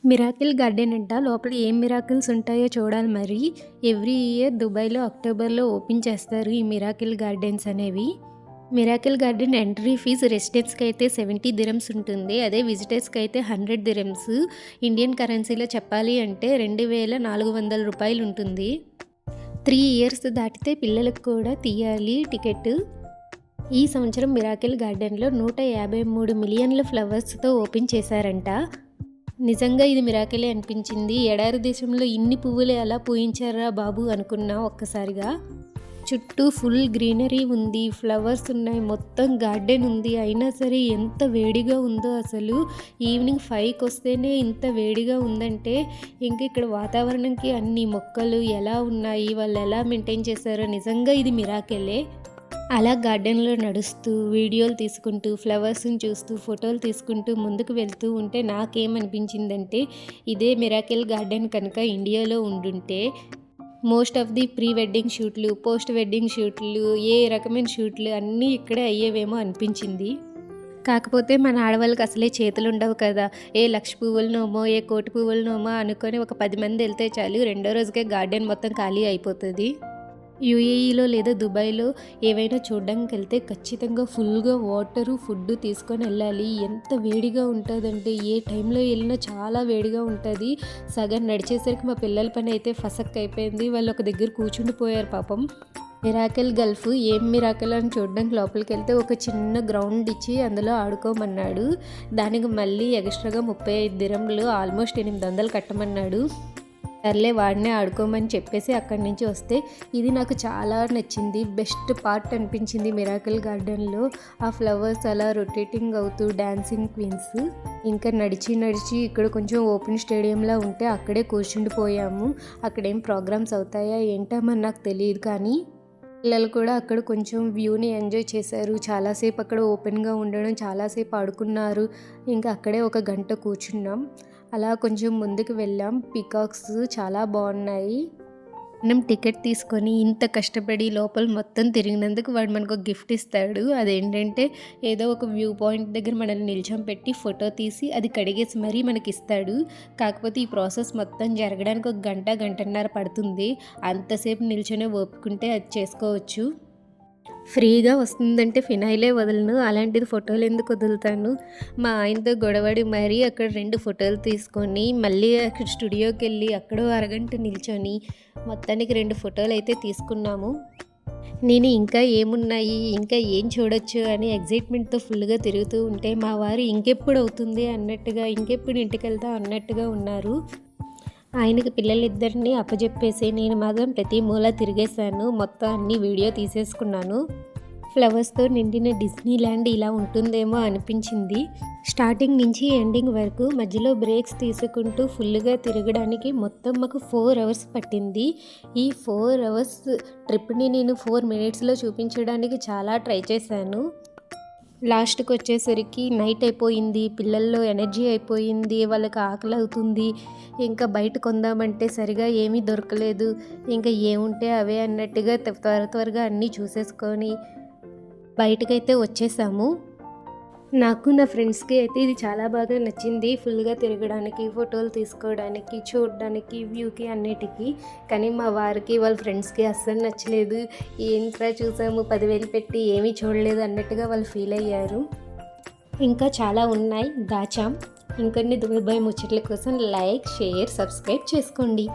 Miracle garden అంట. లోపల ఏం మిరాకిల్స్ ఉంటాయో చూడాలి మరి. ఎవ్రీ ఇయర్ దుబాయ్‌లో అక్టోబర్‌లో ఓపెన్ చేస్తారు ఈ మిరాకిల్ గార్డెన్స్ అనేవి. మిరాకిల్ గార్డెన్ ఎంట్రీ ఫీజు రెసిడెంట్స్‌కి అయితే 70 దిరమ్స్ ఉంటుంది. అదే విజిటర్స్‌కి అయితే 100 దిరమ్స్. ఇండియన్ కరెన్సీలో చెప్పాలి అంటే ₹2,400 ఉంటుంది. 3 ఇయర్స్ దాటితే పిల్లలకు కూడా తీయాలి టికెట్. ఈ సంవత్సరం మిరాకిల్ గార్డెన్‌లో 153 మిలియన్ల ఫ్లవర్స్‌తో ఓపెన్ చేశారంట. నిజంగా ఇది మిరాకిలే అనిపించింది. ఎడారి దేశంలో ఇన్ని పువ్వులు ఎలా పూయించారా బాబు అనుకున్నా ఒక్కసారిగా. చుట్టూ ఫుల్ గ్రీనరీ ఉంది, ఫ్లవర్స్ ఉన్నాయి, మొత్తం గార్డెన్ ఉంది. అయినా సరే ఎంత వేడిగా ఉందో అసలు. ఈవినింగ్ 5కి వస్తేనే ఇంత వేడిగా ఉందంటే ఇంక ఇక్కడ వాతావరణంకి అన్ని మొక్కలు ఎలా ఉన్నాయి, వాళ్ళు ఎలా మెయింటైన్ చేశారో నిజంగా ఇది మిరాకిలే. అలా గార్డెన్లో నడుస్తూ వీడియోలు తీసుకుంటూ ఫ్లవర్స్ని చూస్తూ ఫోటోలు తీసుకుంటూ ముందుకు వెళ్తూ ఉంటే నాకేమనిపించిందంటే ఇదే మిరాకిల్ గార్డెన్ కనుక ఇండియాలో ఉండుంటే most of the pre wedding షూట్లు, పోస్ట్ వెడ్డింగ్ షూట్లు, ఏ రకమైన షూట్లు అన్నీ ఇక్కడే అయ్యేవేమో అనిపించింది. కాకపోతే మన ఆడవాళ్ళకి అసలే చేతులు ఉండవు కదా. ఏ లక్ష పువ్వులనోమో ఏ కోటి పువ్వులనోమో అనుకొని ఒక 10 మంది వెళ్తే చాలు, రెండో రోజుకే గార్డెన్ మొత్తం ఖాళీ అయిపోతుంది. యూఏఈలో లేదా దుబాయ్‌లో ఏవైనా చూడడానికి వెళ్తే ఖచ్చితంగా ఫుల్‌గా వాటరు, ఫుడ్ తీసుకొని వెళ్ళాలి. ఎంత వేడిగా ఉంటుందంటే ఏ టైంలో వెళ్ళినా చాలా వేడిగా ఉంటుంది. సగం నడిచేసరికి మా పిల్లల పని అయితే ఫసక్ అయిపోయింది. వాళ్ళు ఒక దగ్గర కూర్చుండిపోయారు పాపం. మిరాకిల్ గల్ఫ్ ఏం మిరాకిల్ అని చూడడానికి లోపలికి వెళ్తే ఒక చిన్న గ్రౌండ్ ఇచ్చి అందులో ఆడుకోమన్నాడు. దానికి మళ్ళీ ఎక్స్ట్రాగా 35 దిరమ్లు ఆల్మోస్ట్ 800 కట్టమన్నాడు. సర్లే వాడినే ఆడుకోమని చెప్పేసి అక్కడి నుంచి వస్తే ఇది నాకు చాలా నచ్చింది. బెస్ట్ పార్ట్ అనిపించింది మిరాకిల్ గార్డెన్లో. ఆ ఫ్లవర్స్ అలా రొటేటింగ్ అవుతూ డాన్సింగ్ క్వీన్స్. ఇంకా నడిచి ఇక్కడ కొంచెం ఓపెన్ స్టేడియంలా ఉంటే అక్కడే కూర్చుండిపోయాము. అక్కడేం ప్రోగ్రామ్స్ అవుతాయా ఏంటో మరి నాకు తెలియదు, కానీ పిల్లలు కూడా అక్కడ కొంచెం వ్యూని ఎంజాయ్ చేశారు. చాలాసేపు అక్కడ ఓపెన్గా ఉండడం, చాలాసేపు ఆడుకున్నారు. ఇంకా అక్కడే ఒక గంట కూర్చున్నాం. అలా కొంచెం ముందుకు వెళ్ళాం. పీకాక్స్ చాలా బాగున్నాయి. మనం టికెట్ తీసుకొని ఇంత కష్టపడి లోపల మొత్తం తిరిగినందుకు వాడు మనకు ఒక గిఫ్ట్ ఇస్తాడు. అదేంటంటే ఏదో ఒక వ్యూ పాయింట్ దగ్గర మనల్ని నిల్చోబెట్టి ఫోటో తీసి అది కడిగేసి మరీ మనకి ఇస్తాడు. కాకపోతే ఈ ప్రాసెస్ మొత్తం జరగడానికి ఒక గంటన్నర పడుతుంది. అంతసేపు నిల్చొనే ఓపుకుంటే అది చేసుకోవచ్చు. ఫ్రీగా వస్తుందంటే ఫినాయిలే వదలను, అలాంటిది ఫోటోలు ఎందుకు వదులుతాను. మా ఆయనతో గొడవడి మరీ అక్కడ 2 ఫోటోలు తీసుకొని మళ్ళీ అక్కడ స్టూడియోకి వెళ్ళి అక్కడో అరగంట నిల్చొని మొత్తానికి 2 ఫోటోలు అయితే తీసుకున్నాము. నేను ఇంకా ఏమున్నాయి, ఇంకా ఏం చూడొచ్చు అని ఎగ్జైట్మెంట్తో ఫుల్గా తిరుగుతూ ఉంటే మా వారు ఇంకెప్పుడు అవుతుంది అన్నట్టుగా, ఇంకెప్పుడు ఇంటికి వెళ్తా అన్నట్టుగా ఉన్నారు. ఆయనకి పిల్లలిద్దరిని అప్పజెప్పేసి నేను మాత్రం ప్రతి మూల తిరిగేశాను. మొత్తం అన్ని వీడియో తీసేసుకున్నాను. ఫ్లవర్స్తో నిండిన డిస్నీ ల్యాండ్ ఇలా ఉంటుందేమో అనిపించింది. స్టార్టింగ్ నుంచి ఎండింగ్ వరకు మధ్యలో బ్రేక్స్ తీసుకుంటూ ఫుల్గా తిరగడానికి మొత్తం మాకు 4 అవర్స్ పట్టింది. ఈ 4 అవర్స్ ట్రిప్ని నేను 4 మినిట్స్లో చూపించడానికి చాలా ట్రై చేశాను. లాస్ట్కి వచ్చేసరికి నైట్ అయిపోయింది. పిల్లల్లో ఎనర్జీ అయిపోయింది. వాళ్ళకి ఆకలి అవుతుంది. ఇంకా బయట కొందామంటే సరిగా ఏమీ దొరకలేదు. ఇంకా ఏముంటే అవే అన్నట్టుగా త్వరగా అన్నీ చూసేసుకొని బయటకైతే వచ్చేసాము. నాకు నా ఫ్రెండ్స్కి అయితే ఇది చాలా బాగా నచ్చింది. ఫుల్గా తిరగడానికి, ఫోటోలు తీసుకోవడానికి, చూడడానికి, వ్యూకి అన్నిటికీ. కానీ మా వారికి వాళ్ళ ఫ్రెండ్స్కి అస్సలు నచ్చలేదు. ఏంట్రా చూసాము 10,000 పెట్టి ఏమీ చూడలేదు అన్నట్టుగా వాళ్ళు ఫీల్ అయ్యారు. ఇంకా చాలా ఉన్నాయి, దాచాం. ఇంకొన్ని దుబాయ్ ముచ్చట్ల కోసం లైక్, షేర్, సబ్స్క్రైబ్ చేసుకోండి.